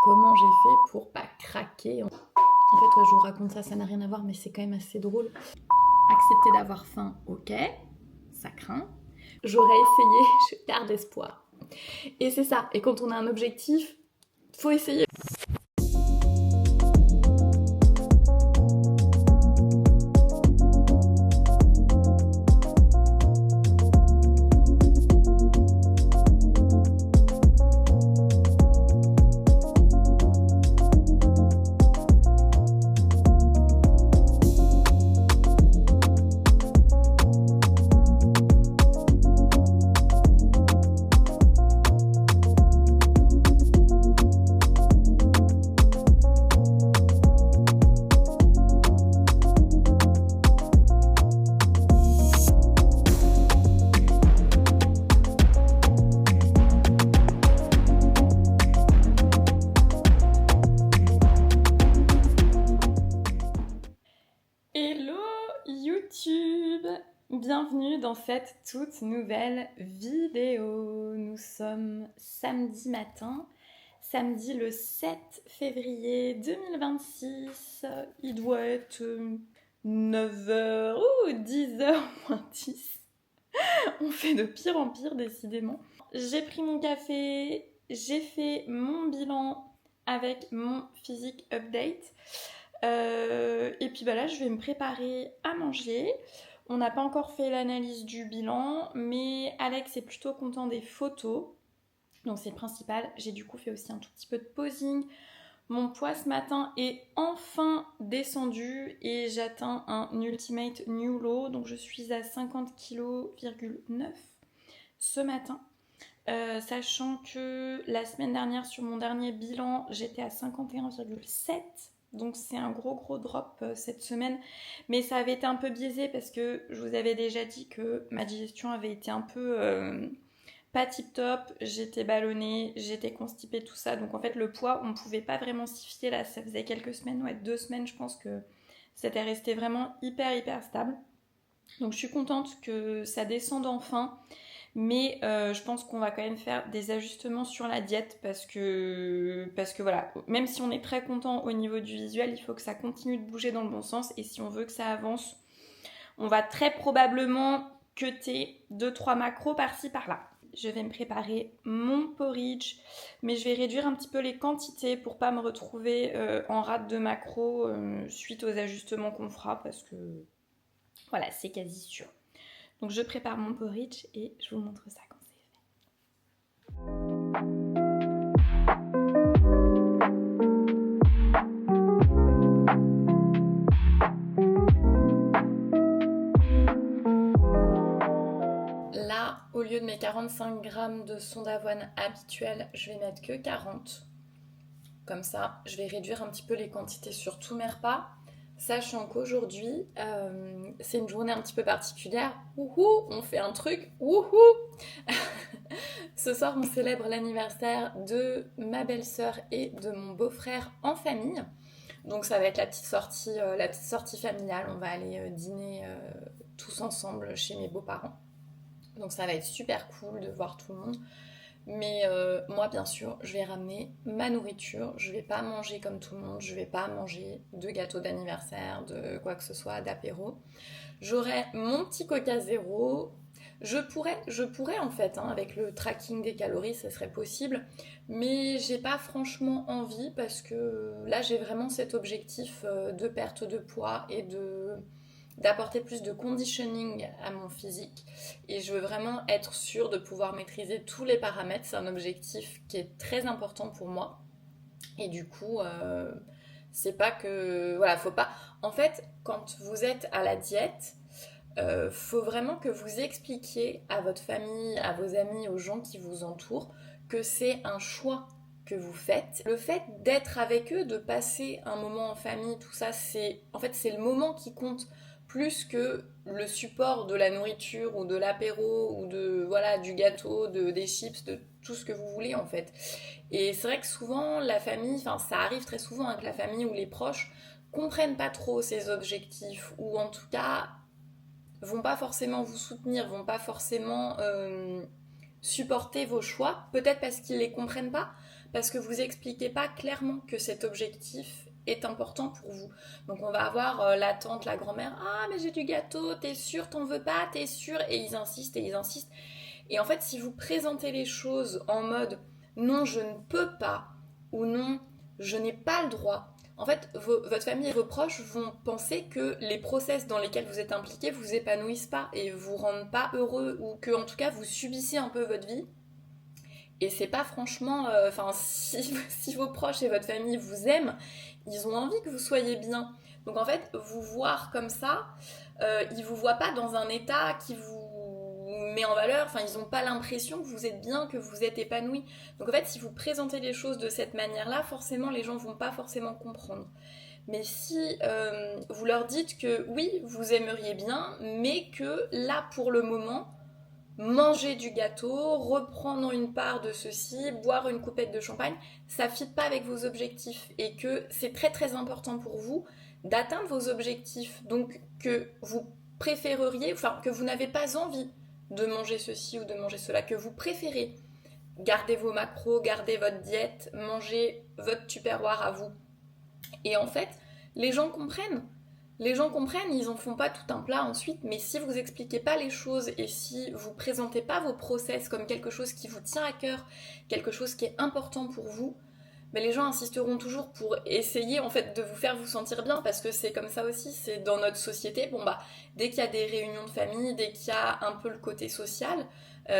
comment j'ai fait pour pas craquer. En fait, je vous raconte ça, ça n'a rien à voir, mais c'est quand même assez drôle. Accepter d'avoir faim, ok, ça craint. J'aurais essayé, je garde espoir. Et c'est ça, et quand on a un objectif, faut essayer. Hello YouTube! Bienvenue dans cette toute nouvelle vidéo. Nous sommes samedi matin, samedi le 7 février 2026. Il doit être 9h ou 10h moins 10. On fait de pire en pire décidément. J'ai pris mon café, j'ai fait mon bilan avec mon physique update. Et puis là, je vais me préparer à manger. On n'a pas encore fait l'analyse du bilan, mais Alex est plutôt content des photos. Donc c'est le principal. J'ai du coup fait aussi un tout petit peu de posing. Mon poids ce matin est enfin descendu et j'atteins un ultimate new low. Donc je suis à 50,9 kg ce matin. Sachant que la semaine dernière, sur mon dernier bilan, j'étais à 51,7. Donc c'est un gros drop cette semaine. Mais ça avait été un peu biaisé parce que je vous avais déjà dit que ma digestion avait été un peu pas tip top. J'étais ballonnée, j'étais constipée, tout ça. Donc en fait le poids, on ne pouvait pas vraiment s'y fier là. Ça faisait quelques semaines, 2 semaines je pense que c'était resté vraiment hyper stable. Donc je suis contente que ça descende enfin. Mais je pense qu'on va quand même faire des ajustements sur la diète parce que voilà, même si on est très content au niveau du visuel, il faut que ça continue de bouger dans le bon sens. Et si on veut que ça avance, on va très probablement cutter 2-3 macros par-ci par-là. Je vais me préparer mon porridge, mais je vais réduire un petit peu les quantités pour pas me retrouver en rate de macros suite aux ajustements qu'on fera parce que voilà, c'est quasi sûr. Donc je prépare mon porridge et je vous montre ça quand c'est fait. Là, au lieu de mes 45 grammes de son d'avoine habituel, je vais mettre que 40. Comme ça, je vais réduire un petit peu les quantités sur tous mes repas. Sachant qu'aujourd'hui, c'est une journée un petit peu particulière. Wouhou, on fait un truc. Wouhou. Ce soir, on célèbre l'anniversaire de ma belle-sœur et de mon beau-frère en famille. Donc ça va être la petite sortie familiale. On va aller dîner tous ensemble chez mes beaux-parents. Donc ça va être super cool de voir tout le monde. Mais moi, bien sûr, je vais ramener ma nourriture. Je vais pas manger comme tout le monde. Je vais pas manger de gâteau d'anniversaire, de quoi que ce soit, d'apéro. J'aurai mon petit Coca Zéro. Je pourrais en fait, avec le tracking des calories, ça serait possible. Mais j'ai pas franchement envie parce que là, j'ai vraiment cet objectif de perte de poids et d'apporter plus de conditioning à mon physique et je veux vraiment être sûre de pouvoir maîtriser tous les paramètres. C'est un objectif qui est très important pour moi et du coup c'est pas que voilà, faut pas en fait quand vous êtes à la diète faut vraiment que vous expliquiez à votre famille, à vos amis, aux gens qui vous entourent que c'est un choix que vous faites. Le fait d'être avec eux, de passer un moment en famille, tout ça, c'est le moment qui compte plus que le support de la nourriture ou de l'apéro ou du gâteau, des chips, de tout ce que vous voulez en fait. Et c'est vrai que souvent la famille, ça arrive très souvent que la famille ou les proches comprennent pas trop ces objectifs ou en tout cas vont pas forcément vous soutenir, vont pas forcément supporter vos choix, peut-être parce qu'ils les comprennent pas, parce que vous expliquez pas clairement que cet objectif est important pour vous. Donc on va avoir la tante, la grand-mère, ah mais j'ai du gâteau, t'es sûre, t'en veux pas, t'es sûre, et ils insistent et ils insistent. Et en fait, si vous présentez les choses en mode non, je ne peux pas, ou non, je n'ai pas le droit, en fait, votre famille et vos proches vont penser que les process dans lesquels vous êtes impliqués vous épanouissent pas et vous rendent pas heureux, ou que en tout cas vous subissez un peu votre vie. Et c'est pas franchement. Enfin, si vos proches et votre famille vous aiment, ils ont envie que vous soyez bien. Donc en fait, vous voir comme ça, ils vous voient pas dans un état qui vous met en valeur. Enfin, ils ont pas l'impression que vous êtes bien, que vous êtes épanoui. Donc en fait, si vous présentez les choses de cette manière-là, forcément, les gens vont pas forcément comprendre. Mais si vous leur dites que oui, vous aimeriez bien, mais que là, pour le moment, manger du gâteau, reprendre une part de ceci, boire une coupette de champagne, ça ne fit pas avec vos objectifs et que c'est très très important pour vous d'atteindre vos objectifs. Donc que vous préféreriez, enfin que vous n'avez pas envie de manger ceci ou de manger cela, que vous préférez garder vos macros, garder votre diète, manger votre tupperware à vous. Et en fait, les gens comprennent. Les gens comprennent, ils en font pas tout un plat ensuite, mais si vous expliquez pas les choses et si vous présentez pas vos process comme quelque chose qui vous tient à cœur, quelque chose qui est important pour vous, mais les gens insisteront toujours pour essayer en fait de vous faire vous sentir bien, parce que c'est comme ça aussi, c'est dans notre société. Bon bah, dès qu'il y a des réunions de famille, dès qu'il y a un peu le côté social,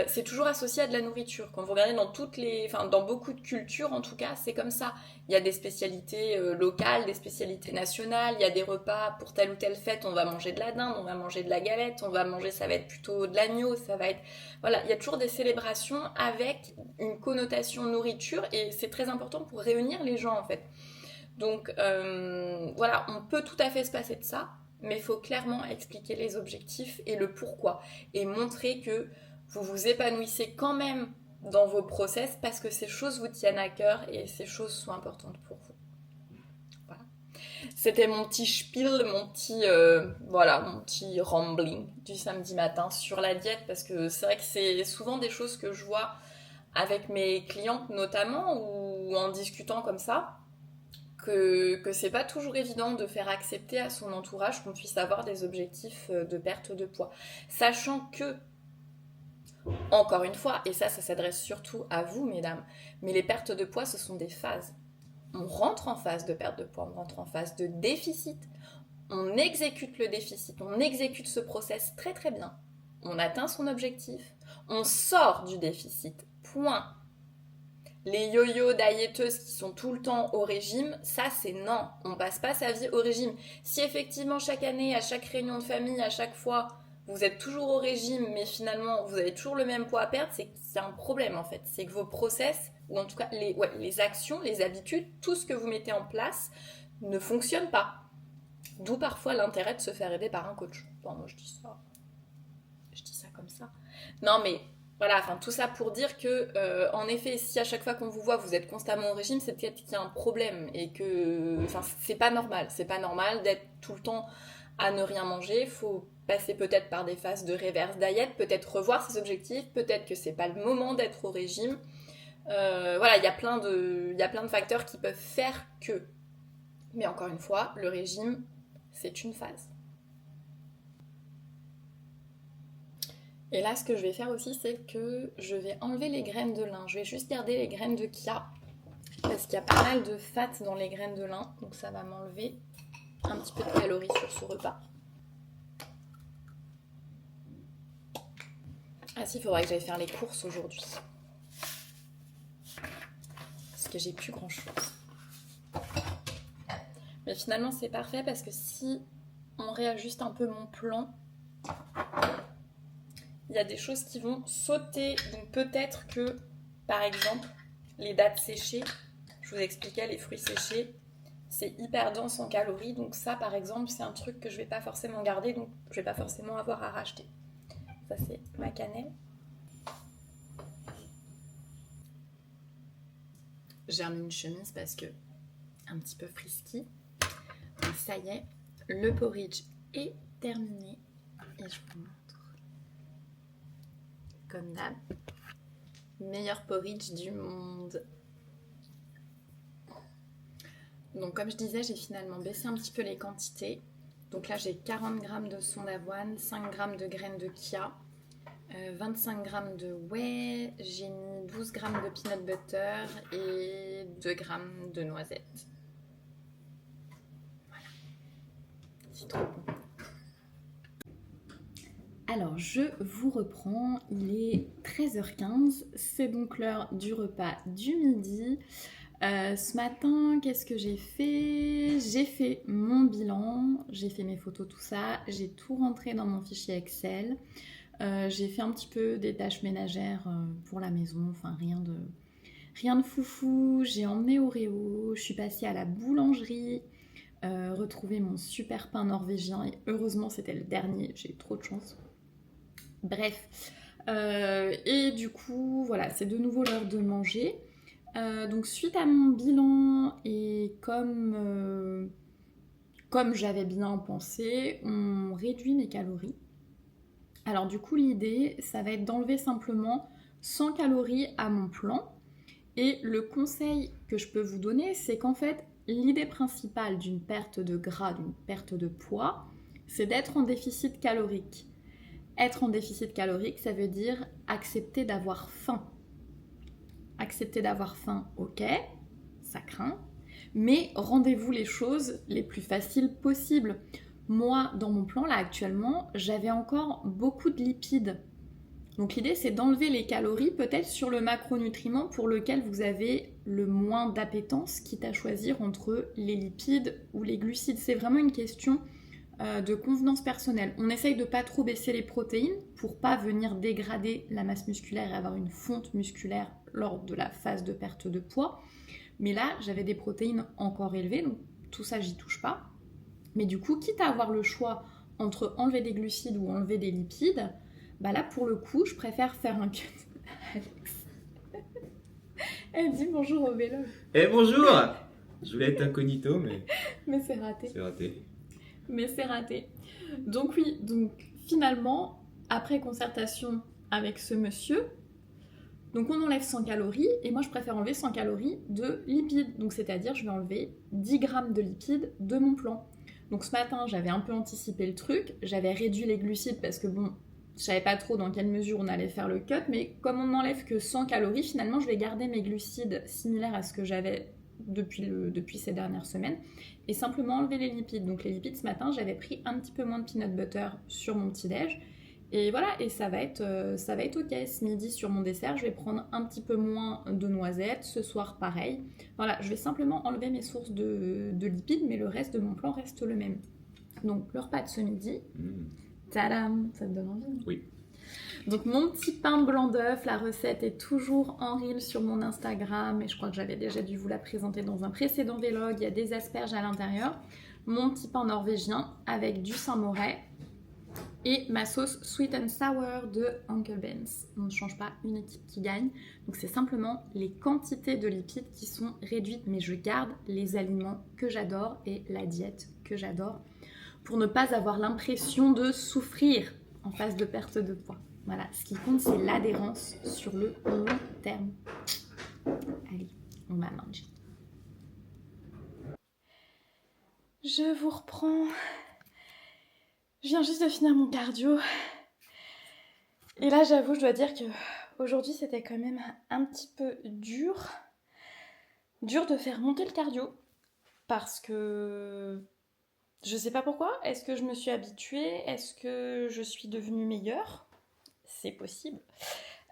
c'est toujours associé à de la nourriture. Quand vous regardez dans beaucoup de cultures en tout cas, c'est comme ça. Il y a des spécialités locales, des spécialités nationales, il y a des repas pour telle ou telle fête, on va manger de la dinde, on va manger de la galette, on va manger, ça va être plutôt de l'agneau, ça va être... Voilà, il y a toujours des célébrations avec une connotation nourriture et c'est très important pour réunir les gens en fait. Donc voilà, on peut tout à fait se passer de ça, mais il faut clairement expliquer les objectifs et le pourquoi et montrer que vous vous épanouissez quand même dans vos process parce que ces choses vous tiennent à cœur et ces choses sont importantes pour vous. Voilà. C'était mon petit spiel, mon petit rambling du samedi matin sur la diète, parce que c'est vrai que c'est souvent des choses que je vois avec mes clientes notamment, ou en discutant comme ça, que c'est pas toujours évident de faire accepter à son entourage qu'on puisse avoir des objectifs de perte de poids. Sachant que, encore une fois, et ça s'adresse surtout à vous mesdames, mais les pertes de poids ce sont des phases. On rentre en phase de perte de poids, on rentre en phase de déficit, on exécute le déficit, on exécute ce process très très bien, on atteint son objectif, on sort du déficit, point. Les yo-yo diéteuses qui sont tout le temps au régime, ça c'est non, on passe pas sa vie au régime. Si effectivement chaque année, à chaque réunion de famille, à chaque fois, vous êtes toujours au régime, mais finalement vous avez toujours le même poids à perdre, c'est que c'est un problème en fait. C'est que vos process, ou en tout cas les actions, les habitudes, tout ce que vous mettez en place ne fonctionne pas. D'où parfois l'intérêt de se faire aider par un coach. Bon, moi je dis ça comme ça. Non mais voilà, enfin tout ça pour dire que, en effet, si à chaque fois qu'on vous voit, vous êtes constamment au régime, c'est peut-être qu'il y a un problème et que, enfin, c'est pas normal. C'est pas normal d'être tout le temps à ne rien manger. Il faut passer peut-être par des phases de reverse diet, peut-être revoir ses objectifs, peut-être que c'est pas le moment d'être au régime. Voilà, il y a plein de facteurs qui peuvent faire que. Mais encore une fois, le régime, c'est une phase. Et là, ce que je vais faire aussi, c'est que je vais enlever les graines de lin. Je vais juste garder les graines de chia, parce qu'il y a pas mal de fat dans les graines de lin. Donc ça va m'enlever un petit peu de calories sur ce repas. Ah si, il faudrait que j'aille faire les courses aujourd'hui. Parce que j'ai plus grand chose. Mais finalement, c'est parfait parce que si on réajuste un peu mon plan, il y a des choses qui vont sauter. Donc peut-être que, par exemple, les dattes séchées, je vous expliquais, les fruits séchés, c'est hyper dense en calories. Donc ça, par exemple, c'est un truc que je vais pas forcément garder, donc je vais pas forcément avoir à racheter. Ça, c'est ma cannelle. J'ai remis une chemise parce que un petit peu frisky. Et ça y est, le porridge est terminé. Et je vous montre. Comme d'hab, meilleur porridge du monde. Donc comme je disais, j'ai finalement baissé un petit peu les quantités. Donc là j'ai 40 g de son d'avoine, 5 g de graines de chia, 25 g de whey, j'ai mis 12 g de peanut butter et 2 g de noisettes. Voilà, c'est trop bon. Alors je vous reprends, il est 13h15, c'est donc l'heure du repas du midi. Ce matin, qu'est-ce que j'ai fait? J'ai fait mon bilan, j'ai fait mes photos, tout ça, j'ai tout rentré dans mon fichier Excel. J'ai fait un petit peu des tâches ménagères pour la maison, enfin rien de foufou. J'ai emmené Oreo, je suis passée à la boulangerie, retrouver mon super pain norvégien et heureusement c'était le dernier, j'ai eu trop de chance. Bref, et du coup voilà, c'est de nouveau l'heure de manger. Donc suite à mon bilan et comme j'avais bien pensé, on réduit mes calories. Alors du coup l'idée ça va être d'enlever simplement 100 calories à mon plan. Et le conseil que je peux vous donner, c'est qu'en fait l'idée principale d'une perte de gras, d'une perte de poids, c'est d'être en déficit calorique. Être en déficit calorique, ça veut dire accepter d'avoir faim. Accepter d'avoir faim, ok, ça craint, mais rendez-vous les choses les plus faciles possibles. Moi, dans mon plan, là, actuellement, j'avais encore beaucoup de lipides. Donc l'idée, c'est d'enlever les calories, peut-être sur le macronutriment pour lequel vous avez le moins d'appétence, quitte à choisir entre les lipides ou les glucides. C'est vraiment une question de convenance personnelle. On essaye de pas trop baisser les protéines pour pas venir dégrader la masse musculaire et avoir une fonte musculaire lors de la phase de perte de poids. Mais là, j'avais des protéines encore élevées, donc tout ça, j'y touche pas. Mais du coup, quitte à avoir le choix entre enlever des glucides ou enlever des lipides, bah là, pour le coup, je préfère faire un cut. Alex. Elle dit bonjour au vélo. Eh bonjour. Je voulais être incognito, mais c'est raté. C'est raté. Mais c'est raté. Donc oui, donc finalement, après concertation avec ce monsieur, donc on enlève 100 calories, et moi je préfère enlever 100 calories de lipides. Donc c'est-à-dire, je vais enlever 10 grammes de lipides de mon plan. Donc ce matin, j'avais un peu anticipé le truc, j'avais réduit les glucides parce que bon, je savais pas trop dans quelle mesure on allait faire le cut, mais comme on n'enlève que 100 calories, finalement je vais garder mes glucides similaires à ce que j'avais depuis ces dernières semaines, et simplement enlever les lipides. Donc les lipides, ce matin, j'avais pris un petit peu moins de peanut butter sur mon petit-déj, et voilà, et ça va être ok. Ce midi, sur mon dessert, je vais prendre un petit peu moins de noisettes, ce soir pareil. Voilà, je vais simplement enlever mes sources de lipides, mais le reste de mon plan reste le même. Donc le repas de ce midi, tadam, ça te donne envie? Oui. Donc mon petit pain blanc d'œuf, la recette est toujours en reel sur mon Instagram, et je crois que j'avais déjà dû vous la présenter dans un précédent vlog. Il y a des asperges à l'intérieur, mon petit pain norvégien avec du Saint-Moré et ma sauce sweet and sour de Uncle Ben's. On ne change pas, une équipe qui gagne. Donc c'est simplement les quantités de lipides qui sont réduites, mais je garde les aliments que j'adore et la diète que j'adore pour ne pas avoir l'impression de souffrir en phase de perte de poids. Voilà, ce qui compte, c'est l'adhérence sur le long terme. Allez, on va manger. Je vous reprends. Je viens juste de finir mon cardio. Et là, j'avoue, je dois dire que aujourd'hui, c'était quand même un petit peu dur. Dur de faire monter le cardio. Parce que je sais pas pourquoi. Est-ce que je me suis habituée? Est-ce que je suis devenue meilleure? C'est possible.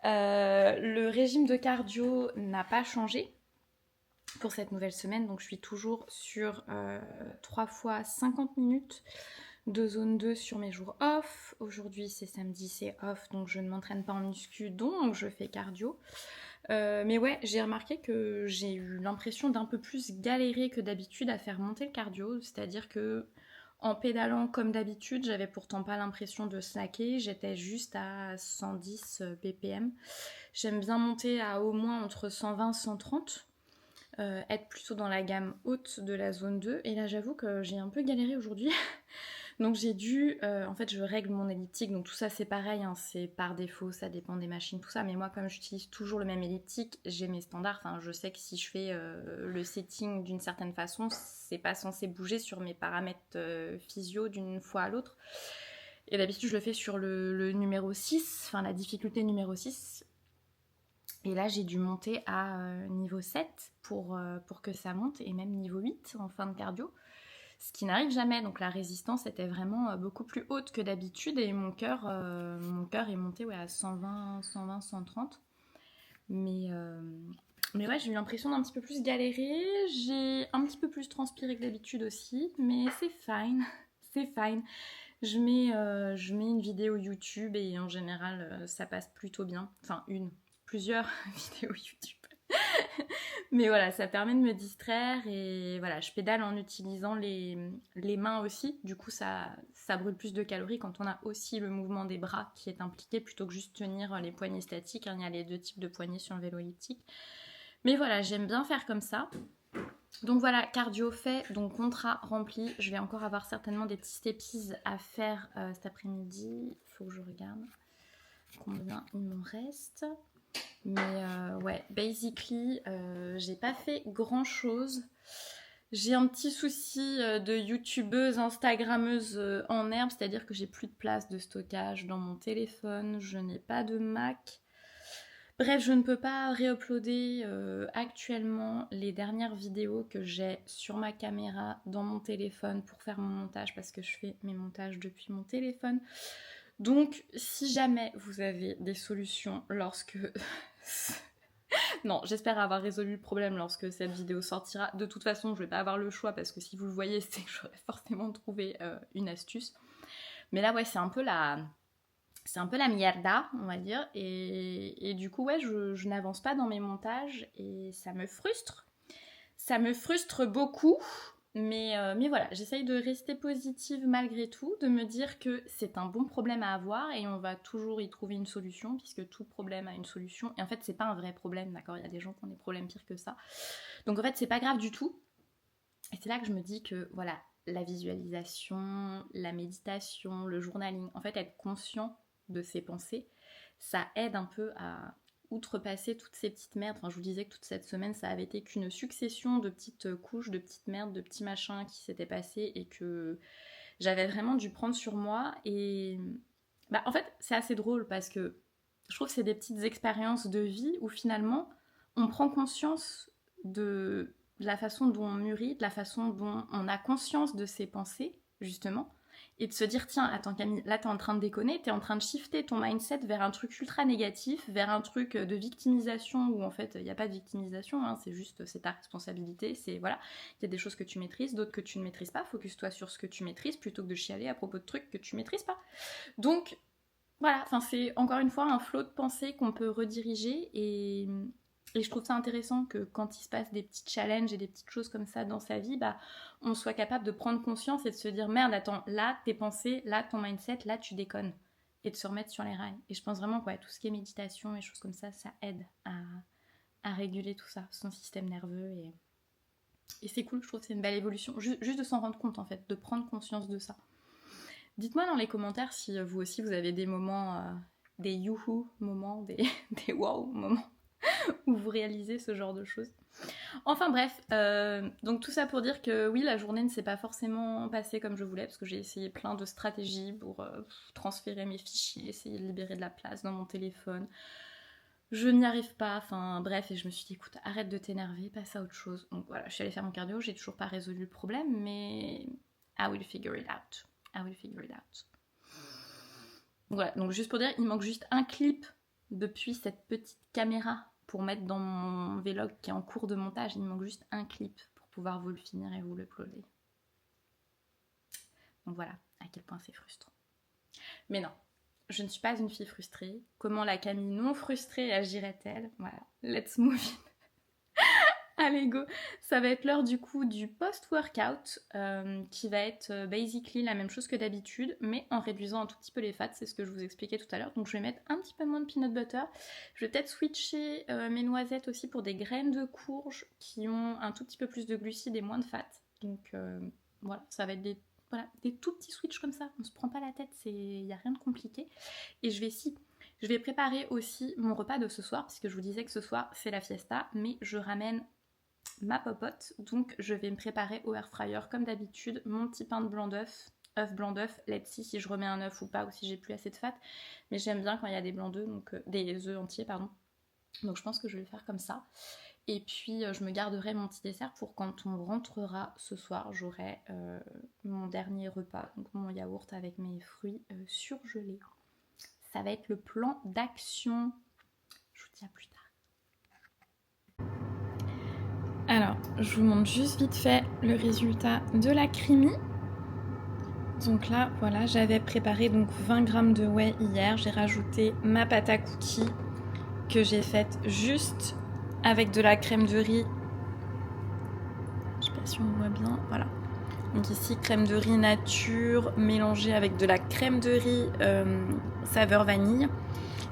Le régime de cardio n'a pas changé pour cette nouvelle semaine, donc je suis toujours sur 3 fois 50 minutes de zone 2 sur mes jours off. Aujourd'hui c'est samedi, c'est off, donc je ne m'entraîne pas en muscu, donc je fais cardio. Mais ouais, j'ai remarqué que j'ai eu l'impression d'un peu plus galérer que d'habitude à faire monter le cardio, c'est-à-dire que en pédalant comme d'habitude, j'avais pourtant pas l'impression de slacker, j'étais juste à 110 ppm. J'aime bien monter à au moins entre 120 et 130, être plutôt dans la gamme haute de la zone 2. Et là, j'avoue que j'ai un peu galéré aujourd'hui. Donc j'ai dû, en fait je règle mon elliptique, donc tout ça c'est pareil, hein, c'est par défaut, ça dépend des machines, tout ça, mais moi comme j'utilise toujours le même elliptique, j'ai mes standards, enfin je sais que si je fais le setting d'une certaine façon, c'est pas censé bouger sur mes paramètres physio d'une fois à l'autre. Et d'habitude je le fais sur le numéro 6, enfin la difficulté numéro 6. Et là j'ai dû monter à niveau 7 pour que ça monte, et même niveau 8 en fin de cardio. Ce qui n'arrive jamais, donc la résistance était vraiment beaucoup plus haute que d'habitude et mon cœur est monté à 120, 120, 130. Mais ouais, j'ai eu l'impression d'un petit peu plus galérer, j'ai un petit peu plus transpiré que d'habitude aussi, mais c'est fine, c'est fine. Je mets une vidéo YouTube et en général ça passe plutôt bien, enfin plusieurs vidéos YouTube. Mais voilà, ça permet de me distraire et voilà, je pédale en utilisant les mains aussi. Du coup, ça brûle plus de calories quand on a aussi le mouvement des bras qui est impliqué plutôt que juste tenir les poignées statiques. Il y a les deux types de poignées sur le vélo elliptique. Mais voilà, j'aime bien faire comme ça. Donc voilà, cardio fait, donc contrat rempli. Je vais encore avoir certainement des petits steppies à faire cet après-midi. Il faut que je regarde combien il m'en reste. Mais ouais, basically, j'ai pas fait grand chose. J'ai un petit souci de youtubeuse, instagrammeuse en herbe, c'est-à-dire que j'ai plus de place de stockage dans mon téléphone, je n'ai pas de Mac. Bref, je ne peux pas réuploader actuellement les dernières vidéos que j'ai sur ma caméra dans mon téléphone pour faire mon montage parce que je fais mes montages depuis mon téléphone. Donc, si jamais vous avez des solutions lorsque... Non, j'espère avoir résolu le problème lorsque cette vidéo sortira. De toute façon, je vais pas avoir le choix parce que si vous le voyez, c'est que j'aurais forcément trouvé une astuce. Mais là, ouais, c'est un peu la mierda, on va dire. Et du coup, ouais, je n'avance pas dans mes montages et ça me frustre. Ça me frustre beaucoup. Mais voilà, j'essaye de rester positive malgré tout, de me dire que c'est un bon problème à avoir et on va toujours y trouver une solution puisque tout problème a une solution. Et en fait, c'est pas un vrai problème, d'accord? Il y a des gens qui ont des problèmes pires que ça. Donc en fait, c'est pas grave du tout. Et c'est là que je me dis que voilà, la visualisation, la méditation, le journaling, en fait, être conscient de ses pensées, ça aide un peu à outrepasser toutes ces petites merdes. Enfin, je vous disais que toute cette semaine, ça avait été qu'une succession de petites couches, de petites merdes, de petits machins qui s'étaient passés et que j'avais vraiment dû prendre sur moi. Et bah, en fait, c'est assez drôle parce que je trouve que c'est des petites expériences de vie où finalement, on prend conscience de la façon dont on mûrit, de la façon dont on a conscience de ses pensées, justement, et de se dire, tiens, attends Camille, là t'es en train de déconner, t'es en train de shifter ton mindset vers un truc ultra négatif, vers un truc de victimisation où en fait il n'y a pas de victimisation, hein, c'est ta responsabilité, c'est voilà, il y a des choses que tu maîtrises, d'autres que tu ne maîtrises pas, focus-toi sur ce que tu maîtrises plutôt que de chialer à propos de trucs que tu maîtrises pas. Donc voilà, enfin c'est encore une fois un flot de pensée qu'on peut rediriger et je trouve ça intéressant que quand il se passe des petits challenges et des petites choses comme ça dans sa vie, bah, on soit capable de prendre conscience et de se dire merde, attends, là tes pensées, là ton mindset, là tu déconnes. Et de se remettre sur les rails. Et je pense vraiment que ouais, tout ce qui est méditation et choses comme ça aide à réguler tout ça, son système nerveux. Et c'est cool, je trouve que c'est une belle évolution. Juste de s'en rendre compte en fait, de prendre conscience de ça. Dites-moi dans les commentaires si vous aussi vous avez des moments, des youhou moments, des wow moments où vous réalisez ce genre de choses. Enfin bref, donc tout ça pour dire que oui, la journée ne s'est pas forcément passée comme je voulais parce que j'ai essayé plein de stratégies pour transférer mes fichiers, essayer de libérer de la place dans mon téléphone. Je n'y arrive pas, enfin bref, et je me suis dit écoute, arrête de t'énerver, passe à autre chose. Donc voilà, je suis allée faire mon cardio, j'ai toujours pas résolu le problème, mais I will figure it out. I will figure it out. Voilà, donc juste pour dire, il manque juste un clip depuis cette petite caméra pour mettre dans mon vlog qui est en cours de montage. Il me manque juste un clip pour pouvoir vous le finir et vous le uploader. Donc voilà, à quel point c'est frustrant. Mais non, je ne suis pas une fille frustrée. Comment la Camille non frustrée agirait-elle? Voilà, let's move in. Allez go, ça va être l'heure du coup du post-workout qui va être basically la même chose que d'habitude mais en réduisant un tout petit peu les fats, c'est ce que je vous expliquais tout à l'heure. Donc je vais mettre un petit peu moins de peanut butter, je vais peut-être switcher mes noisettes aussi pour des graines de courge qui ont un tout petit peu plus de glucides et moins de fats. Donc voilà, ça va être Voilà, des tout petits switches comme ça, on se prend pas la tête, il n'y a rien de compliqué. Et je vais préparer aussi mon repas de ce soir, puisque je vous disais que ce soir c'est la fiesta, mais je ramène ma popote, donc je vais me préparer au air fryer comme d'habitude, mon petit pain de blanc d'œuf, blanc d'œuf, let's see si je remets un œuf ou pas, ou si j'ai plus assez de fat, mais j'aime bien quand il y a des blancs d'œufs, donc des œufs entiers, pardon. Donc je pense que je vais le faire comme ça. Et puis je me garderai mon petit dessert pour quand on rentrera ce soir, j'aurai mon dernier repas, donc mon yaourt avec mes fruits surgelés. Ça va être le plan d'action. Je vous dis à plus tard. Alors, je vous montre juste vite fait le résultat de la creamy. Donc là, voilà, j'avais préparé donc 20 g de whey hier. J'ai rajouté ma pâte à cookies que j'ai faite juste avec de la crème de riz. Je sais pas si on voit bien, voilà. Donc ici, crème de riz nature mélangée avec de la crème de riz saveur vanille.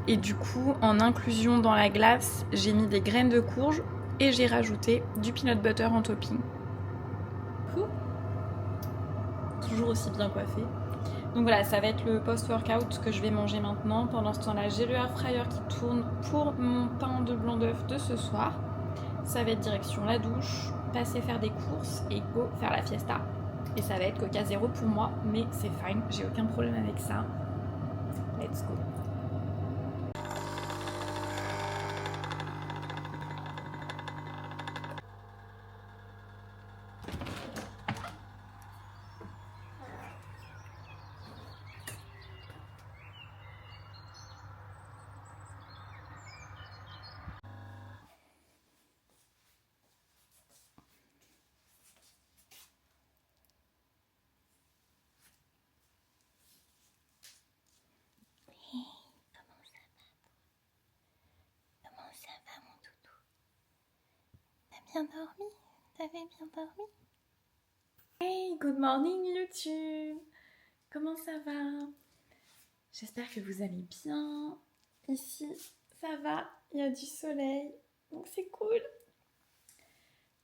Et du coup, en inclusion dans la glace, j'ai mis des graines de courge et j'ai rajouté du peanut butter en topping. Toujours aussi bien coiffé. Donc voilà, ça va être le post-workout que je vais manger maintenant. Pendant ce temps-là, j'ai le air fryer qui tourne pour mon pain de blanc d'œuf de ce soir. Ça va être direction la douche, passer faire des courses et go faire la fiesta. Et ça va être Coca zéro pour moi, mais c'est fine, j'ai aucun problème avec ça. Let's go. Bien dormi? T'avais bien dormi? Hey, good morning YouTube! Comment ça va? J'espère que vous allez bien. Ici, ça va, il y a du soleil, donc c'est cool.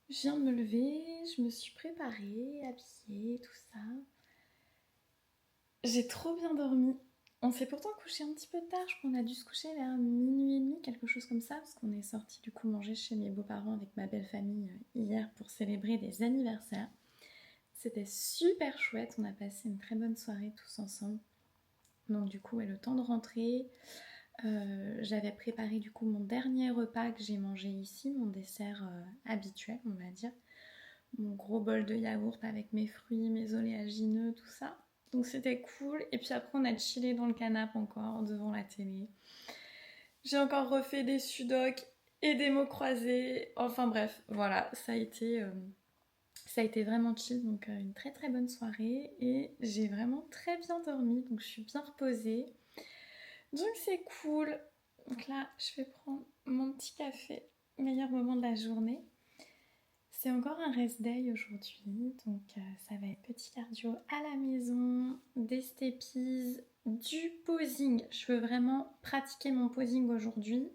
Je viens de me lever, je me suis préparée, habillée, tout ça. J'ai trop bien dormi. On s'est pourtant couché un petit peu tard, je crois qu'on a dû se coucher vers minuit et demi, quelque chose comme ça, parce qu'on est sorti du coup manger chez mes beaux-parents avec ma belle famille hier pour célébrer des anniversaires. C'était super chouette, on a passé une très bonne soirée tous ensemble. Donc du coup, le temps de rentrer, j'avais préparé du coup mon dernier repas que j'ai mangé ici, mon dessert habituel on va dire. Mon gros bol de yaourt avec mes fruits, mes oléagineux, tout ça. Donc c'était cool. Et puis après on a chillé dans le canapé encore devant la télé. J'ai encore refait des sudoks et des mots croisés. Enfin bref, voilà, ça a été vraiment chill. Donc une très très bonne soirée. Et j'ai vraiment très bien dormi. Donc je suis bien reposée. Donc c'est cool. Donc là, je vais prendre mon petit café. Meilleur moment de la journée. C'est encore un rest day aujourd'hui, donc ça va être petit cardio à la maison, des steppies, du posing. Je veux vraiment pratiquer mon posing aujourd'hui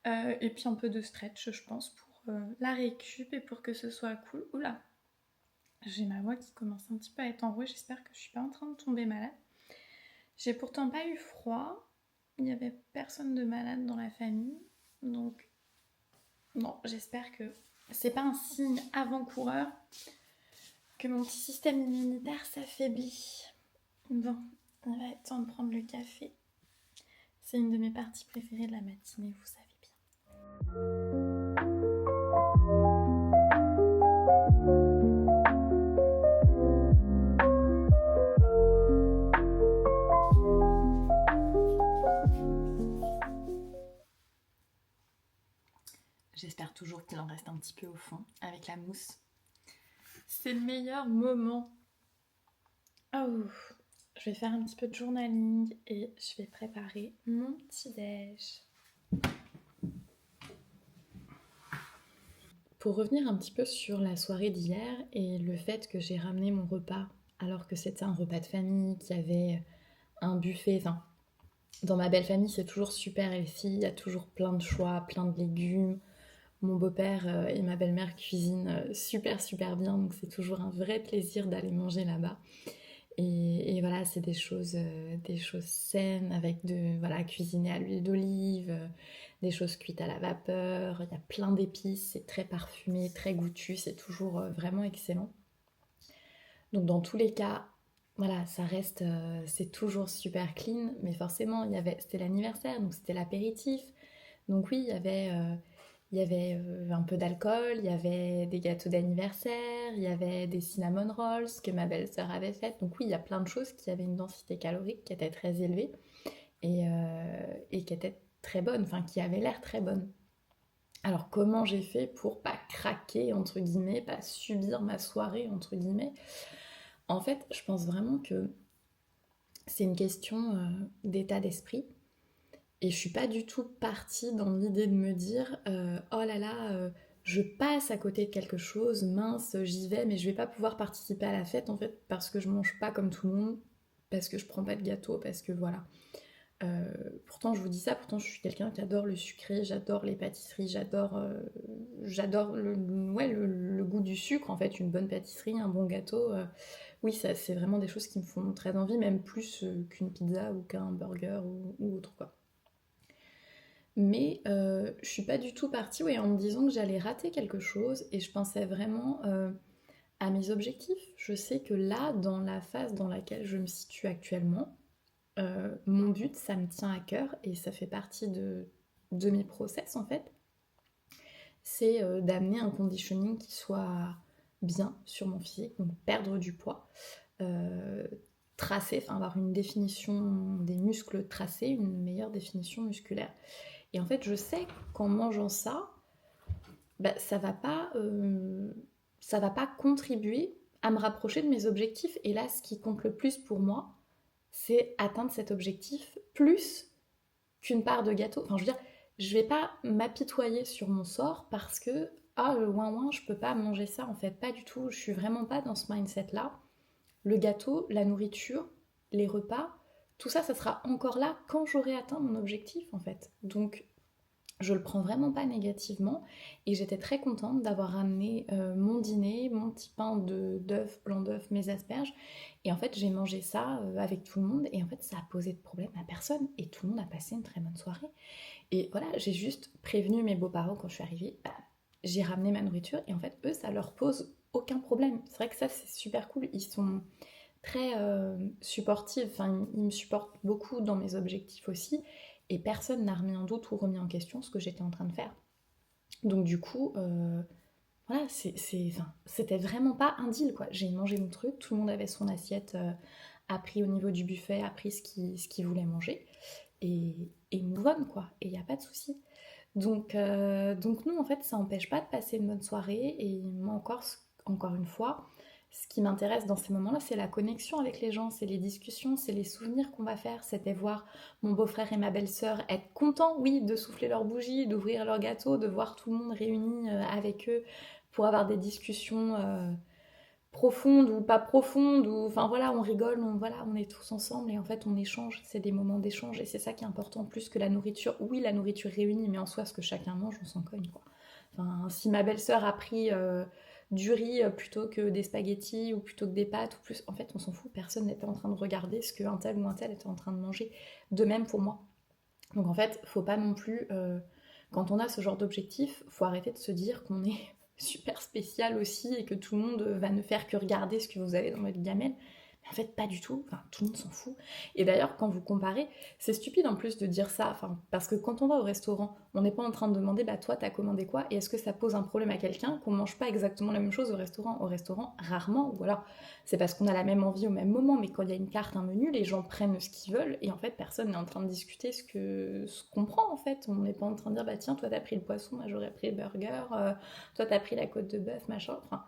et puis un peu de stretch, je pense, pour la récup et pour que ce soit cool. Oula, j'ai ma voix qui commence un petit peu à être enrouée, j'espère que je suis pas en train de tomber malade. J'ai pourtant pas eu froid, il n'y avait personne de malade dans la famille, donc non, j'espère que c'est pas un signe avant-coureur que mon petit système immunitaire s'affaiblit. Bon, il va être temps de prendre le café. C'est une de mes parties préférées de la matinée, vous savez bien. J'espère toujours qu'il en reste un petit peu au fond, avec la mousse. C'est le meilleur moment. Oh, je vais faire un petit peu de journaling et je vais préparer mon petit-déj. Pour revenir un petit peu sur la soirée d'hier et le fait que j'ai ramené mon repas alors que c'était un repas de famille, qu'il y avait un buffet, enfin, dans ma belle famille c'est toujours super healthy, il y a toujours plein de choix, plein de légumes. Mon beau-père et ma belle-mère cuisinent super bien, donc c'est toujours un vrai plaisir d'aller manger là-bas. Et voilà, c'est des choses saines avec cuisinées à l'huile d'olive, des choses cuites à la vapeur. Il y a plein d'épices, c'est très parfumé, très goûtu, c'est toujours vraiment excellent. Donc dans tous les cas, voilà, ça reste, c'est toujours super clean, mais forcément, c'était l'anniversaire, donc c'était l'apéritif. Donc oui, il y avait un peu d'alcool, il y avait des gâteaux d'anniversaire, il y avait des cinnamon rolls que ma belle-sœur avait faites. Donc oui, il y a plein de choses qui avaient une densité calorique qui était très élevée et qui était très bonne, enfin qui avait l'air très bonne. Alors comment j'ai fait pour pas craquer, entre guillemets, pas subir ma soirée, entre guillemets? En fait, je pense vraiment que c'est une question d'état d'esprit. Et je suis pas du tout partie dans l'idée de me dire oh là là, je passe à côté de quelque chose, mince, j'y vais, mais je vais pas pouvoir participer à la fête en fait parce que je mange pas comme tout le monde, parce que je prends pas de gâteau, parce que voilà. Pourtant, je vous dis ça, pourtant je suis quelqu'un qui adore le sucré, j'adore les pâtisseries, j'adore le goût du sucre en fait, une bonne pâtisserie, un bon gâteau. Oui, ça, c'est vraiment des choses qui me font très envie, même plus qu'une pizza ou qu'un burger ou autre quoi. Mais je suis pas du tout partie en me disant que j'allais rater quelque chose et je pensais vraiment à mes objectifs. Je sais que là, dans la phase dans laquelle je me situe actuellement, mon but, ça me tient à cœur et ça fait partie de mes process en fait. C'est d'amener un conditioning qui soit bien sur mon physique, donc perdre du poids, euh, tracer, enfin avoir une définition des muscles tracés, une meilleure définition musculaire. Et en fait, je sais qu'en mangeant ça, bah, ça va pas contribuer à me rapprocher de mes objectifs. Et là, ce qui compte le plus pour moi, c'est atteindre cet objectif plus qu'une part de gâteau. Enfin, je veux dire, je vais pas m'apitoyer sur mon sort parce que le ouin je peux pas manger ça en fait, pas du tout. Je suis vraiment pas dans ce mindset là. Le gâteau, la nourriture, les repas, tout ça, ça sera encore là quand j'aurai atteint mon objectif en fait. Donc je le prends vraiment pas négativement et j'étais très contente d'avoir ramené mon dîner, mon petit pain d'œuf, blanc d'œuf, mes asperges et en fait j'ai mangé ça avec tout le monde et en fait ça a posé de problème à personne et tout le monde a passé une très bonne soirée et voilà, j'ai juste prévenu mes beaux-parents quand je suis arrivée, j'ai ramené ma nourriture et en fait eux ça leur pose aucun problème. C'est vrai que ça c'est super cool, ils sont très supportive, enfin il me supporte beaucoup dans mes objectifs aussi, et personne n'a remis en doute ou remis en question ce que j'étais en train de faire. Donc du coup, voilà, c'était vraiment pas un deal quoi. J'ai mangé mon truc, tout le monde avait son assiette, a pris au niveau du buffet, a pris ce qu'il voulait manger, et move on quoi, et il n'y a pas de souci. Donc nous en fait ça n'empêche pas de passer une bonne soirée, et moi encore une fois, ce qui m'intéresse dans ces moments-là, c'est la connexion avec les gens, c'est les discussions, c'est les souvenirs qu'on va faire. C'était voir mon beau-frère et ma belle-sœur être contents, oui, de souffler leurs bougies, d'ouvrir leur gâteau, de voir tout le monde réuni avec eux pour avoir des discussions profondes ou pas profondes, ou enfin voilà, on rigole, on est tous ensemble et en fait on échange. C'est des moments d'échange et c'est ça qui est important plus que la nourriture. Oui, la nourriture réunit, mais en soi, ce que chacun mange, on s'en cogne quoi. Enfin, si ma belle-sœur a pris du riz plutôt que des spaghettis ou plutôt que des pâtes, ou plus, en fait, on s'en fout. Personne n'était en train de regarder ce qu'un tel ou un tel était en train de manger. De même pour moi. Donc en fait, faut pas non plus, quand on a ce genre d'objectif, faut arrêter de se dire qu'on est super spécial aussi et que tout le monde va ne faire que regarder ce que vous avez dans votre gamelle. Mais en fait, pas du tout. Enfin, tout le monde s'en fout. Et d'ailleurs, quand vous comparez, c'est stupide en plus de dire ça. Enfin, parce que quand on va au restaurant, on n'est pas en train de demander, bah toi, t'as commandé quoi? Et est-ce que ça pose un problème à quelqu'un qu'on mange pas exactement la même chose au restaurant? Au restaurant, rarement. Ou alors, c'est parce qu'on a la même envie au même moment. Mais quand il y a une carte, un menu, les gens prennent ce qu'ils veulent. Et en fait, personne n'est en train de discuter ce qu'on prend en fait. On n'est pas en train de dire, bah tiens, toi, t'as pris le poisson, moi, j'aurais pris le burger. Toi, t'as pris la côte de bœuf, machin. Enfin,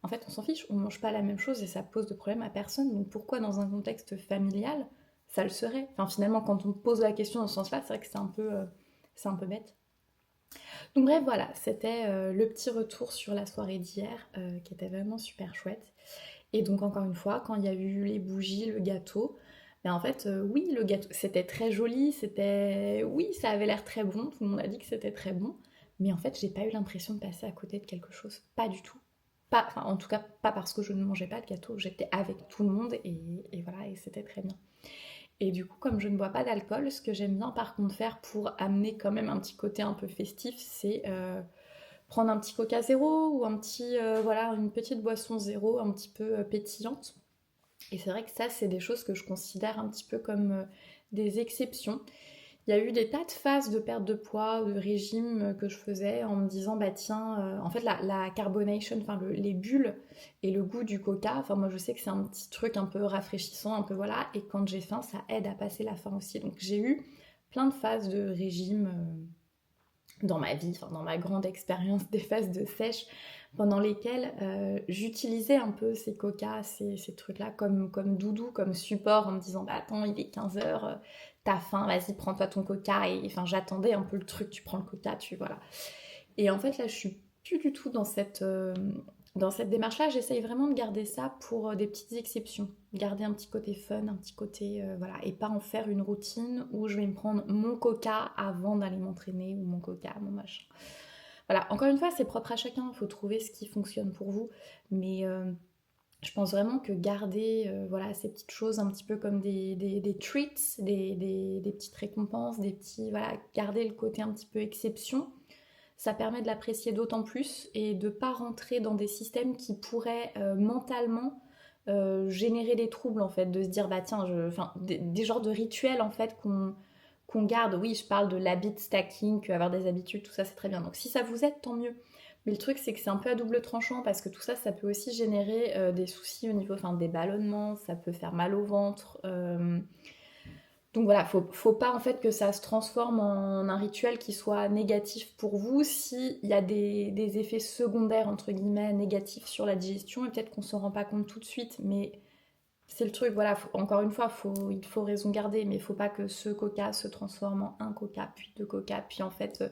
en fait, on s'en fiche, on mange pas la même chose et ça pose de problème à personne. Donc pourquoi dans un contexte familial, ça le serait? Enfin, finalement, quand on pose la question dans ce sens-là, c'est vrai que c'est un peu bête. Donc bref, voilà, c'était le petit retour sur la soirée d'hier, qui était vraiment super chouette. Et donc encore une fois, quand il y a eu les bougies, le gâteau, ben en fait, oui, le gâteau, c'était très joli, oui, ça avait l'air très bon, tout le monde a dit que c'était très bon, mais en fait, j'ai pas eu l'impression de passer à côté de quelque chose, pas du tout. pas, enfin en tout cas pas parce que je ne mangeais pas de gâteau, j'étais avec tout le monde et voilà, et c'était très bien. Et du coup, comme je ne bois pas d'alcool, ce que j'aime bien par contre faire pour amener quand même un petit côté un peu festif, c'est prendre un petit Coca zéro ou un petit, voilà, une petite boisson zéro un petit peu pétillante. Et c'est vrai que ça, c'est des choses que je considère un petit peu comme des exceptions. Il y a eu des tas de phases de perte de poids, de régime que je faisais en me disant, bah tiens, en fait la carbonation, enfin les bulles et le goût du coca, enfin moi je sais que c'est un petit truc un peu rafraîchissant, un peu voilà, et quand j'ai faim, ça aide à passer la faim aussi. Donc j'ai eu plein de phases de régime dans ma vie, enfin dans ma grande expérience des phases de sèche, pendant lesquelles j'utilisais un peu ces coca, ces trucs-là comme doudou, comme support, en me disant bah attends, il est 15h, t'as faim, vas-y, prends-toi ton coca. Et enfin, j'attendais un peu le truc, tu prends le coca, tu voilà. Et en fait, là, je suis plus du tout dans cette démarche-là. J'essaye vraiment de garder ça pour des petites exceptions. Garder un petit côté fun, un petit côté, voilà. Et pas en faire une routine où je vais me prendre mon coca avant d'aller m'entraîner ou mon coca, mon machin. Voilà, encore une fois, c'est propre à chacun. Il faut trouver ce qui fonctionne pour vous. Mais je pense vraiment que garder voilà, ces petites choses un petit peu comme des treats, des petites récompenses, des petits, voilà, garder le côté un petit peu exception, ça permet de l'apprécier d'autant plus et de ne pas rentrer dans des systèmes qui pourraient mentalement générer des troubles en fait, de se dire bah tiens, enfin, des genres de rituels en fait qu'on garde. Oui, je parle de l'habit stacking, avoir des habitudes, tout ça c'est très bien. Donc si ça vous aide, tant mieux. Mais le truc, c'est que c'est un peu à double tranchant parce que tout ça, ça peut aussi générer des soucis au niveau des ballonnements, ça peut faire mal au ventre. Donc voilà, faut pas en fait que ça se transforme en un rituel qui soit négatif pour vous s'il y a des effets secondaires, entre guillemets, négatifs sur la digestion et peut-être qu'on s'en rend pas compte tout de suite, mais c'est le truc, voilà, encore une fois, il faut raison garder, mais il faut pas que ce coca se transforme en un coca, puis deux coca, puis en fait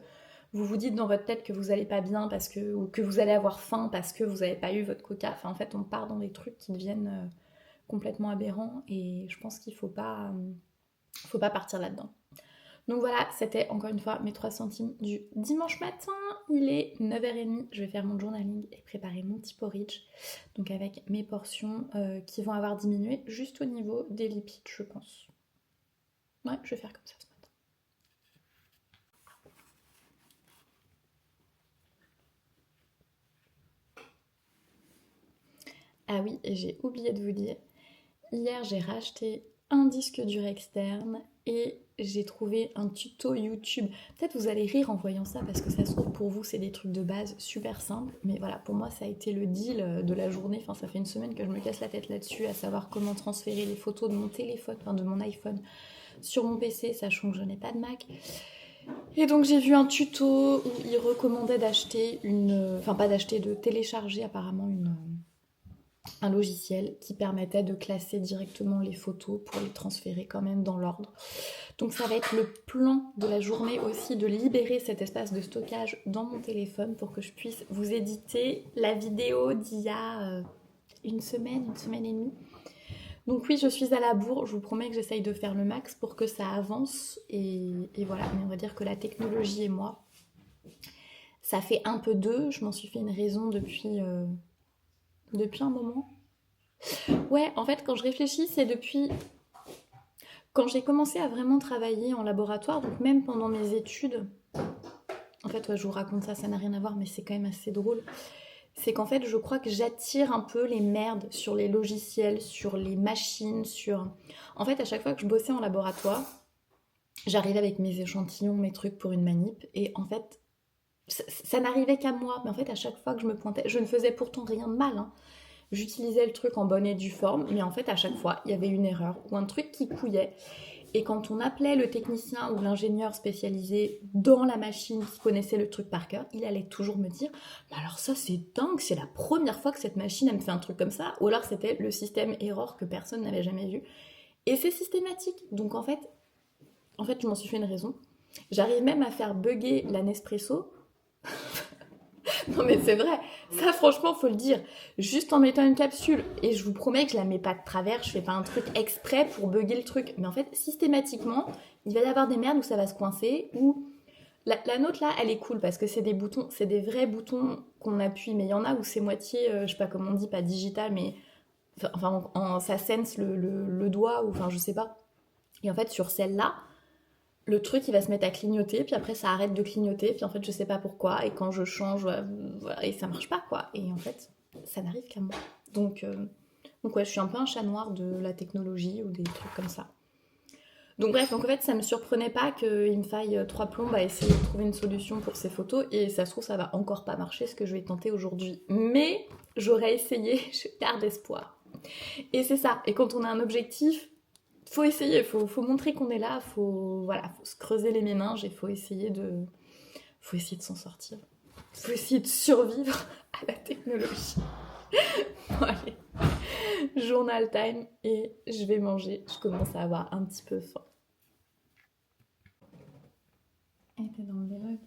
vous vous dites dans votre tête que vous allez pas bien ou que vous allez avoir faim parce que vous n'avez pas eu votre coca. Enfin, en fait, on part dans des trucs qui deviennent complètement aberrants et je pense qu'il faut pas partir là-dedans. Donc voilà, c'était encore une fois mes 3 centimes du dimanche matin. Il est 9h30, je vais faire mon journaling et préparer mon petit porridge. Donc avec mes portions qui vont avoir diminué juste au niveau des lipides, je pense. Ouais, je vais faire comme ça. Ah oui, et j'ai oublié de vous dire, hier j'ai racheté un disque dur externe et j'ai trouvé un tuto YouTube. Peut-être vous allez rire en voyant ça parce que ça se trouve pour vous c'est des trucs de base super simples. Mais voilà, pour moi ça a été le deal de la journée. Enfin, ça fait une semaine que je me casse la tête là-dessus à savoir comment transférer les photos de mon téléphone, enfin de mon iPhone sur mon PC, sachant que je n'ai pas de Mac. Et donc j'ai vu un tuto où il recommandait d'acheter enfin pas d'acheter, de télécharger apparemment un logiciel qui permettait de classer directement les photos pour les transférer quand même dans l'ordre. Donc ça va être le plan de la journée aussi de libérer cet espace de stockage dans mon téléphone pour que je puisse vous éditer la vidéo d'il y a une semaine et demie. Donc oui, je suis à la bourre, je vous promets que j'essaye de faire le max pour que ça avance et voilà, mais on va dire que la technologie et moi, ça fait un peu d'eux, je m'en suis fait une raison depuis un moment. Ouais, en fait, quand je réfléchis, c'est depuis quand j'ai commencé à vraiment travailler en laboratoire, donc même pendant mes études. En fait, ouais, je vous raconte ça, ça n'a rien à voir, mais c'est quand même assez drôle. C'est qu'en fait, je crois que j'attire un peu les merdes sur les logiciels, sur les machines, En fait, à chaque fois que je bossais en laboratoire, j'arrivais avec mes échantillons, mes trucs pour une manip, et en fait, ça n'arrivait qu'à moi. Mais en fait, à chaque fois que je me pointais, je ne faisais pourtant rien de mal, hein. J'utilisais le truc en bonne et due forme, mais en fait, à chaque fois, il y avait une erreur ou un truc qui couillait. Et quand on appelait le technicien ou l'ingénieur spécialisé dans la machine qui connaissait le truc par cœur, il allait toujours me dire « Mais alors ça, c'est dingue, c'est la première fois que cette machine, elle me fait un truc comme ça. » Ou alors c'était le système error que personne n'avait jamais vu. Et c'est systématique. Donc en fait, je m'en suis fait une raison. J'arrive même à faire bugger la Nespresso. Non mais c'est vrai, ça franchement faut le dire, juste en mettant une capsule, et je vous promets que je la mets pas de travers, je fais pas un truc exprès pour bugger le truc, mais en fait systématiquement il va y avoir des merdes où ça va se coincer, ou La nôtre là, elle est cool parce que c'est des boutons, c'est des vrais boutons qu'on appuie, mais il y en a où c'est moitié, je sais pas comment on dit, pas digital, mais ça sense le doigt, ou enfin je sais pas. Et en fait, sur celle-là, le truc il va se mettre à clignoter, puis après ça arrête de clignoter, puis en fait je sais pas pourquoi, et quand je change, voilà, et ça marche pas quoi. Et en fait, ça n'arrive qu'à moi. Donc ouais, je suis un peu un chat noir de la technologie ou des trucs comme ça. Donc bref, en fait, ça me surprenait pas qu'il me faille 3 plombes à essayer de trouver une solution pour ces photos, et ça se trouve, ça va encore pas marcher ce que je vais tenter aujourd'hui. Mais j'aurais essayé, je garde espoir. Et c'est ça, et quand on a un objectif, faut essayer, faut montrer qu'on est là, faut se creuser les méninges, et faut essayer de s'en sortir. Faut essayer de survivre à la technologie. Bon, allez, journal time, et je vais manger, je commence à avoir un petit peu faim. T'es dans le vlog.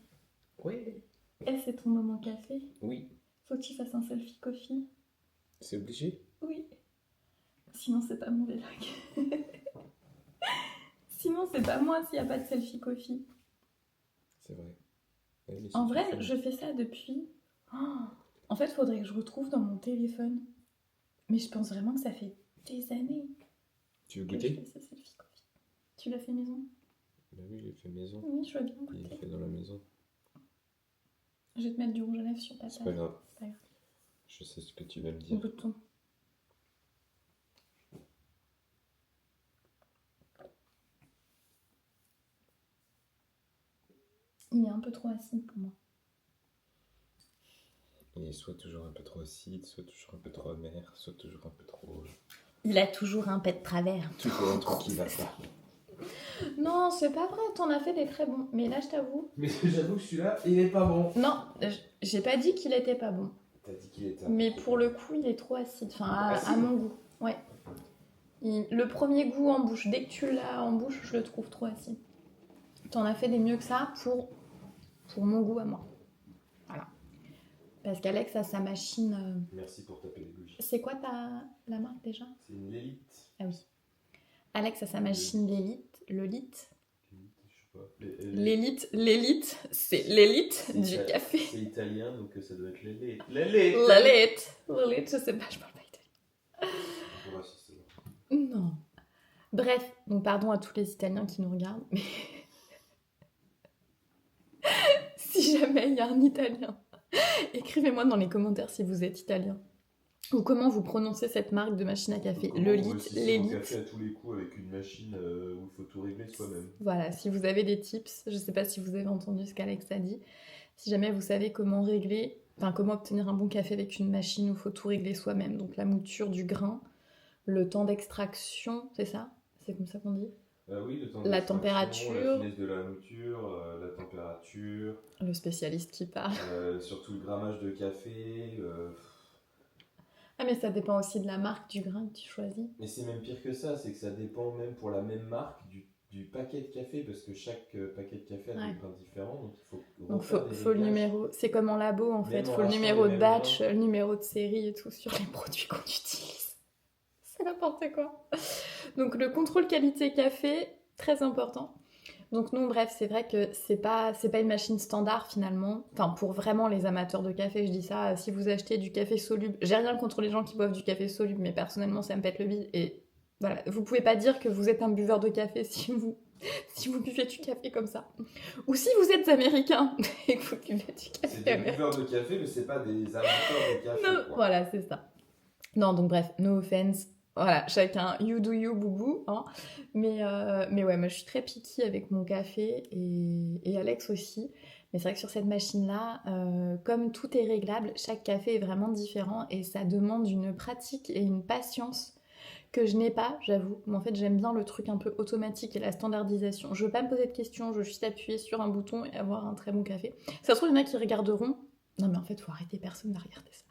Oui. Et c'est ton moment café. Oui. Faut que tu fasses un selfie coffee. C'est obligé. Oui. Sinon c'est pas mon vlog. Sinon c'est pas moi s'il n'y a pas de selfie coffee. C'est vrai. Ouais, En vrai, je fais ça depuis... Oh, en fait, faudrait que je retrouve dans mon téléphone. Mais je pense vraiment que ça fait des années Tu veux que je goûter? fais ce selfie coffee. Tu l'as fait maison? Bah oui, je l'ai fait maison. Oui, je veux bien Il est goûter. fait dans la maison. Je vais te mettre du rouge à lèvres sur ta C'est table. pas grave. C'est pas grave. Je sais ce que tu vas me dire. Bouton. Il est un peu trop acide pour moi. Il est soit toujours un peu trop acide, soit toujours un peu trop amer, soit toujours un peu trop... Il a toujours un pet de travers. Toujours un truc qui va pas. Non, c'est pas vrai, t'en as fait des très bons. Mais là, je t'avoue... Mais j'avoue que celui-là, il est pas bon. Non, j'ai pas dit qu'il était pas bon. T'as dit qu'il était... Mais pour le coup, il est trop acide. Enfin, à Acide. mon goût. Ouais. Le premier goût en bouche, dès que tu l'as en bouche, je le trouve trop acide. T'en as fait des mieux que ça pour mon goût à moi. Voilà. Parce qu'Alex a sa machine... Merci pour taper les bougies. C'est quoi la marque déjà? C'est une Lélite. Ah oui. Alex a sa machine l'élite. Lélite, je sais pas. L'élite, c'est l'élite du café. C'est italien, donc ça doit être Lélite. Lélite. L'élite, je sais pas, je parle pas italien. Ouais, c'est bon. Non. Bref, donc pardon à tous les Italiens qui nous regardent, mais si jamais il y a un Italien, écrivez-moi dans les commentaires si vous êtes italien. Ou comment vous prononcez cette marque de machine à café. L'élite, l'élite. café à tous les coups avec une machine où il faut tout régler soi-même. Voilà, si vous avez des tips, je sais pas si vous avez entendu ce qu'Alex a dit, si jamais vous savez comment régler, enfin comment obtenir un bon café avec une machine où il faut tout régler soi-même, donc la mouture du grain, le temps d'extraction, c'est ça? C'est comme ça qu'on dit? Oui, le temps La d'extraction, température. la finesse de la mouture, la température, Le spécialiste qui parle. surtout le grammage de café. Ah mais ça dépend aussi de la marque du grain que tu choisis. Mais c'est même pire que ça, c'est que ça dépend même pour la même marque du paquet de café, parce que chaque paquet de café a des grains différents, donc il faut donc faut le numéro, c'est comme en labo en fait, faut le numéro de batch, le numéro de série et tout sur les produits qu'on utilise. C'est n'importe quoi. Donc le contrôle qualité café, très important. Donc non, bref, c'est vrai que c'est pas une machine standard finalement. Enfin, pour vraiment les amateurs de café, je dis ça, si vous achetez du café soluble, j'ai rien contre les gens qui boivent du café soluble, mais personnellement, ça me pète le bide. Et voilà, vous pouvez pas dire que vous êtes un buveur de café si vous buvez du café comme ça. Ou si vous êtes américain et que vous buvez du café C'est des américain. buveurs de café, mais c'est pas des amateurs de café. Non, quoi. voilà, c'est ça. Non, donc bref, no offense. Voilà, chacun, you do you, boubou. Hein. Mais ouais, moi je suis très picky avec mon café et Alex aussi. Mais c'est vrai que sur cette machine-là, comme tout est réglable, chaque café est vraiment différent et ça demande une pratique et une patience que je n'ai pas, j'avoue. Mais en fait, j'aime bien le truc un peu automatique et la standardisation. Je veux pas me poser de questions, je veux juste appuyer sur un bouton et avoir un très bon café. Ça se trouve, il y en a qui regarderont. Non mais en fait, faut arrêter, personne n'a regardé ça.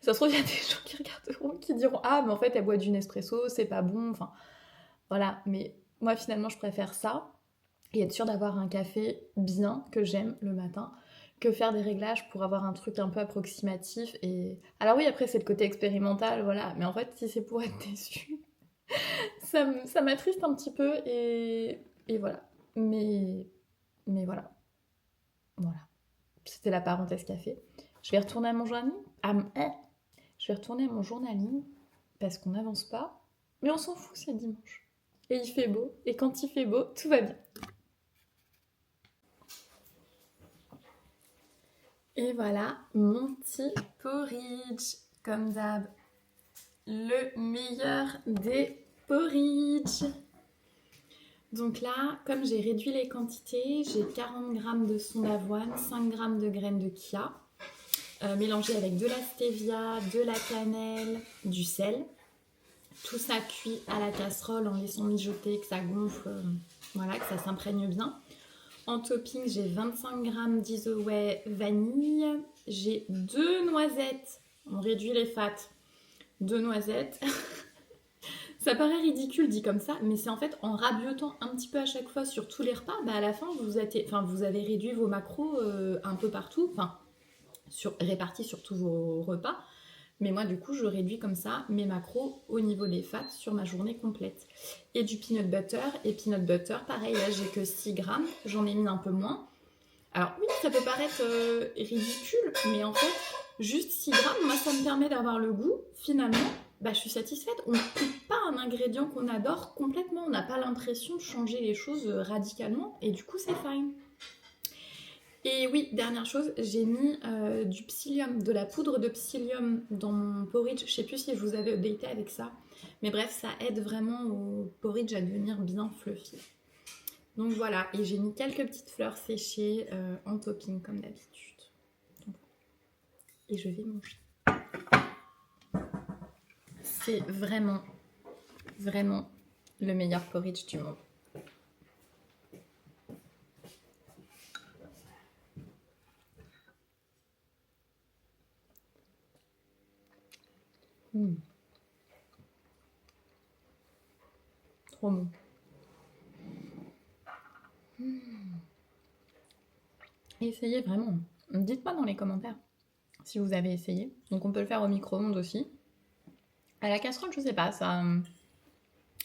Ça se trouve, il y a des gens qui regarderont, qui diront « Ah, mais en fait, elle boit du Nespresso, c'est pas bon. » Enfin, voilà. Mais moi, finalement, je préfère ça et être sûre d'avoir un café bien, que j'aime le matin, que faire des réglages pour avoir un truc un peu approximatif. Et alors oui, après, c'est le côté expérimental, voilà. Mais en fait, si c'est pour être déçu, ça m'attriste un petit peu et voilà. Mais voilà. Voilà, c'était la parenthèse café. Je vais retourner à mon journaling. Je vais retourner à mon journaling parce qu'on n'avance pas. Mais on s'en fout, c'est dimanche. Et il fait beau. Et quand il fait beau, tout va bien. Et voilà mon petit porridge. Comme d'hab, le meilleur des porridge. Donc là, comme j'ai réduit les quantités, j'ai 40 g de son d'avoine, 5 g de graines de chia, mélangé avec de la stevia, de la cannelle, du sel. Tout ça cuit à la casserole en laissant mijoter, que ça gonfle, voilà, que ça s'imprègne bien. En topping, j'ai 25 g d'Isoway vanille, j'ai 2 noisettes, on réduit les fats, 2 noisettes. Ça paraît ridicule dit comme ça, mais c'est en fait en rabiotant un petit peu à chaque fois sur tous les repas, à la fin vous avez réduit vos macros un peu partout, répartis sur tous vos repas. Mais moi du coup je réduis comme ça mes macros au niveau des fats sur ma journée complète. Et du peanut butter, pareil, là j'ai que 6 grammes, j'en ai mis un peu moins. Alors oui, ça peut paraître ridicule, mais en fait, juste 6 grammes, moi ça me permet d'avoir le goût, finalement, je suis satisfaite. On ne coupe pas un ingrédient qu'on adore complètement, on n'a pas l'impression de changer les choses radicalement, et du coup c'est fine. Et oui, dernière chose, j'ai mis du psyllium, de la poudre de psyllium dans mon porridge. Je sais plus si je vous avais updaté avec ça, mais bref, ça aide vraiment au porridge à devenir bien fluffy. Donc voilà, et j'ai mis quelques petites fleurs séchées en topping comme d'habitude. Et je vais manger. C'est vraiment, vraiment le meilleur porridge du monde. Trop bon. Essayez vraiment. Dites-moi dans les commentaires si vous avez essayé. Donc on peut le faire au micro-ondes aussi. À la casserole, je sais pas, ça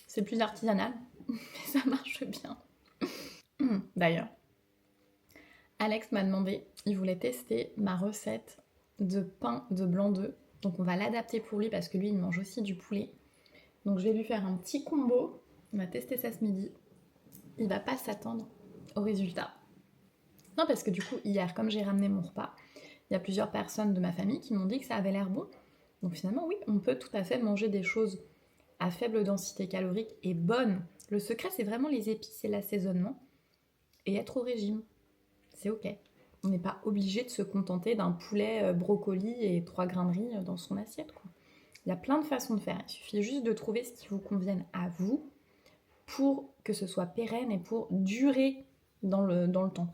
c'est plus artisanal, mais ça marche bien. D'ailleurs, Alex m'a demandé, il voulait tester ma recette de pain de blanc d'œuf. Donc on va l'adapter pour lui parce que lui il mange aussi du poulet. Donc je vais lui faire un petit combo. On va tester ça ce midi. Il va pas s'attendre au résultat. Non, parce que du coup, hier, comme j'ai ramené mon repas, il y a plusieurs personnes de ma famille qui m'ont dit que ça avait l'air bon. Donc finalement, oui, on peut tout à fait manger des choses à faible densité calorique et bonnes. Le secret, c'est vraiment les épices et l'assaisonnement. Et être au régime. C'est ok. On n'est pas obligé de se contenter d'un poulet brocoli et 3 grains de riz dans son assiette, quoi. Il y a plein de façons de faire. Il suffit juste de trouver ce qui vous convienne à vous pour que ce soit pérenne et pour durer dans le temps.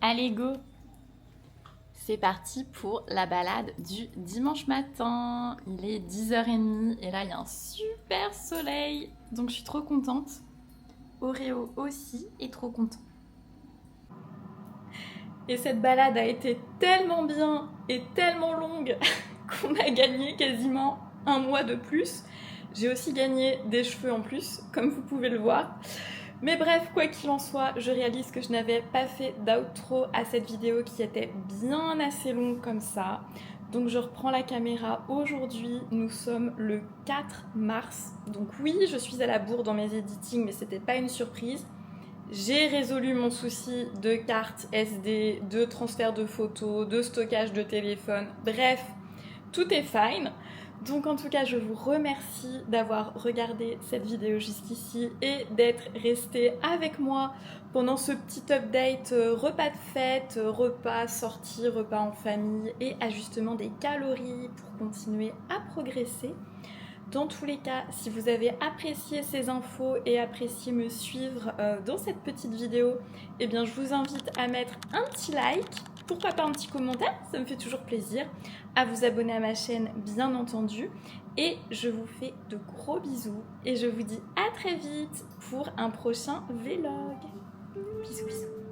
Allez, go! C'est parti pour la balade du dimanche matin. Il est 10h30 et là, il y a un super soleil. Donc, je suis trop contente. Oreo aussi est trop content. Et cette balade a été tellement bien et tellement longue qu'on a gagné quasiment un mois de plus. J'ai aussi gagné des cheveux en plus, comme vous pouvez le voir. Mais bref, quoi qu'il en soit, je réalise que je n'avais pas fait d'outro à cette vidéo qui était bien assez longue comme ça. Donc je reprends la caméra aujourd'hui, nous sommes le 4 mars. Donc oui, je suis à la bourre dans mes editings, mais c'était pas une surprise. J'ai résolu mon souci de carte SD, de transfert de photos, de stockage de téléphone. Bref, tout est fine. Donc en tout cas, je vous remercie d'avoir regardé cette vidéo jusqu'ici et d'être resté avec moi pendant ce petit update repas de fête, repas sortis, repas en famille et ajustement des calories pour continuer à progresser. Dans tous les cas, si vous avez apprécié ces infos et apprécié me suivre dans cette petite vidéo, eh bien je vous invite à mettre un petit like Pourquoi pas un petit commentaire, ça me fait toujours plaisir. À vous abonner à ma chaîne, bien entendu. Et je vous fais de gros bisous. Et je vous dis à très vite pour un prochain vlog. Bisous, bisous.